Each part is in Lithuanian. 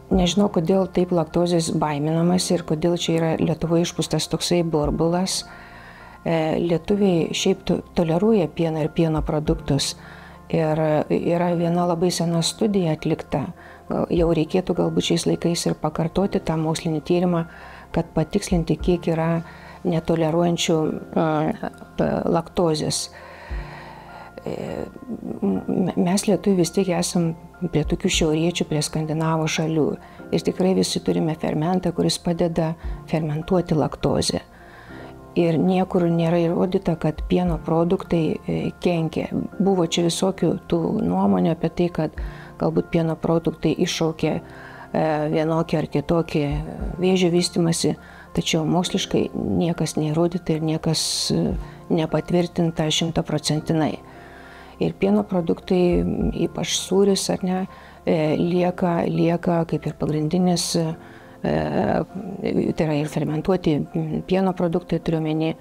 Nežinau, kodėl taip laktozės baiminamas ir kodėl čia yra Lietuvoje išpūstas toksai burbulas. Lietuviai šiaip toleruoja pieną ir pieno produktus. Ir yra viena labai sena studija atlikta. Jau reikėtų galbūt šiais laikais ir pakartoti tą mokslinį tyrimą, kad patikslinti, kiek yra netoleruojančių laktozės. Mes lietuviai vis tiek esam prie tokių šiauriečių, prie skandinavų šalių. Ir tikrai visi turime fermentą, kuris padeda fermentuoti laktozę. Ir niekur nėra įrodyta, kad pieno produktai kenkia. Buvo čia visokių tų nuomonių apie tai, kad galbūt pieno produktai iššaukia vienokį ar kitokį vėžio vystymąsi, tačiau moksliškai niekas neįrodyta ir niekas nepatvirtinta 100%. Ir pieno produktai, ypač sūris, ar ne, lieka kaip ir pagrindinis, tai yra ir fermentuoti pieno produktai, turiu omeny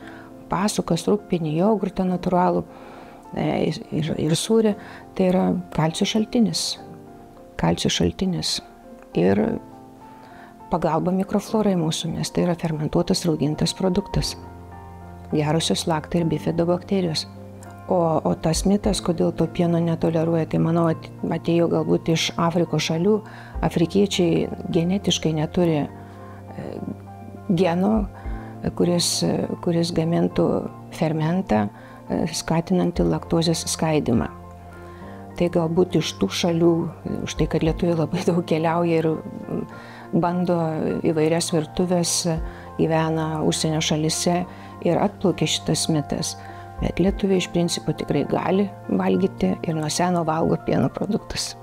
pasukas, rūgpienį, jogurtą natūralų ir sūrį, tai yra kalcio šaltinis. Ir pagalba mikroflorai mūsų, nes tai yra fermentuotas raugintas produktas. Gerosios laktai ir bifidobakterijos. O tas mitas, kodėl to pieno netoleruoja, tai manau atėjo galbūt iš Afrikos šalių. Afrikiečiai genetiškai neturi geno, kuris gamintų fermentą, skatinantį laktozės skaidymą. Tai galbūt iš tų šalių, už tai, kad lietuviai labai daug keliauja ir bando įvairias virtuves, gyvena užsienio šalyse ir atplaukia šitas mitas. Bet lietuviai iš principo tikrai gali valgyti ir nuo seno valgo pieno produktus.